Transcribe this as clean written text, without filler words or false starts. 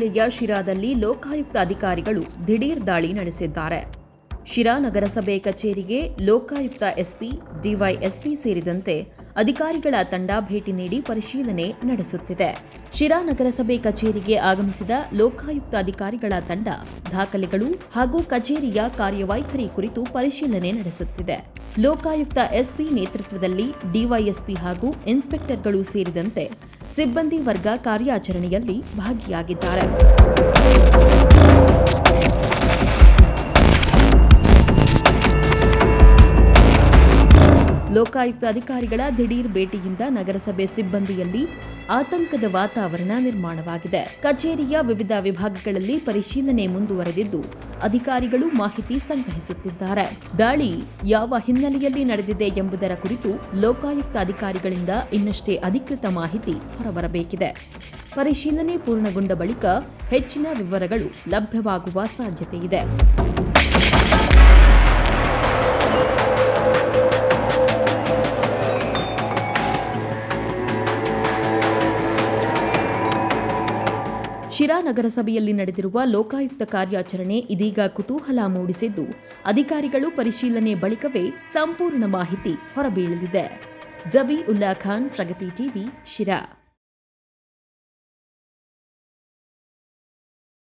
ಜಿಲ್ಲೆಯ ಶಿರಾದಲ್ಲಿ ಲೋಕಾಯುಕ್ತ ಅಧಿಕಾರಿಗಳು ದಿಢೀರ್ ದಾಳಿ ನಡೆಸಿದ್ದಾರೆ. ಶಿರಾ ನಗರಸಭೆ ಕಚೇರಿಗೆ ಲೋಕಾಯುಕ್ತ ಎಸ್ಪಿ, ಡಿವೈಎಸ್ಪಿ ಸೇರಿದಂತೆ ಅಧಿಕಾರಿಗಳ ತಂಡ ಭೇಟಿ ನೀಡಿ ಪರಿಶೀಲನೆ ನಡೆಸುತ್ತಿದೆ. ಶಿರಾ ನಗರಸಭೆ ಕಚೇರಿಗೆ ಆಗಮಿಸಿದ ಲೋಕಾಯುಕ್ತ ಅಧಿಕಾರಿಗಳ ತಂಡ ದಾಖಲೆಗಳು ಹಾಗೂ ಕಚೇರಿಯ ಕಾರ್ಯವೈಖರಿ ಕುರಿತು ಪರಿಶೀಲನೆ ನಡೆಸುತ್ತಿದೆ. ಲೋಕಾಯುಕ್ತ ಎಸ್ಪಿ ನೇತೃತ್ವದಲ್ಲಿ ಡಿವೈಎಸ್ಪಿ ಹಾಗೂ ಇನ್ಸ್ಪೆಕ್ಟರ್ಗಳು ಸೇರಿದಂತೆ ಸಿಬ್ಬಂದಿ ವರ್ಗ ಕಾರ್ಯಾಚರಣೆಯಲ್ಲಿ ಭಾಗಿಯಾಗಿದ್ದಾರೆ. ಲೋಕಾಯುಕ್ತ ಅಧಿಕಾರಿಗಳ ದಿಢೀರ್ ಭೇಟಿಯಿಂದ ನಗರಸಭೆ ಸಿಬ್ಬಂದಿಯಲ್ಲಿ ಆತಂಕದ ವಾತಾವರಣ ನಿರ್ಮಾಣವಾಗಿದೆ. ಕಚೇರಿಯ ವಿವಿಧ ವಿಭಾಗಗಳಲ್ಲಿ ಪರಿಶೀಲನೆ ಮುಂದುವರೆದಿದ್ದು, ಅಧಿಕಾರಿಗಳು ಮಾಹಿತಿ ಸಂಗ್ರಹಿಸುತ್ತಿದ್ದಾರೆ. ದಾಳಿ ಯಾವ ಹಿನ್ನೆಲೆಯಲ್ಲಿ ನಡೆದಿದೆ ಎಂಬುದರ ಕುರಿತು ಲೋಕಾಯುಕ್ತ ಅಧಿಕಾರಿಗಳಿಂದ ಇನ್ನಷ್ಟೇ ಅಧಿಕೃತ ಮಾಹಿತಿ ಹೊರಬರಬೇಕಿದೆ. ಪರಿಶೀಲನೆ ಪೂರ್ಣಗೊಂಡ ಬಳಿಕ ಹೆಚ್ಚಿನ ವಿವರಗಳು ಲಭ್ಯವಾಗುವ ಸಾಧ್ಯತೆಯಿದೆ. ಶಿರಾ ನಗರಸಭೆಯಲ್ಲಿ ನಡೆದಿರುವ ಲೋಕಾಯುಕ್ತ ಕಾರ್ಯಾಚರಣೆ ಇದೀಗ ಕುತೂಹಲ ಮೂಡಿಸಿದ್ದು, ಅಧಿಕಾರಿಗಳು ಪರಿಶೀಲನೆ ಬಳಿಕವೇ ಸಂಪೂರ್ಣ ಮಾಹಿತಿ ಹೊರಬೀಳಲಿದೆ. ಜಬೀ ಉಲ್ಲಾ ಖಾನ್, ಪ್ರಗತಿ ಟಿವಿ, ಶಿರಾ.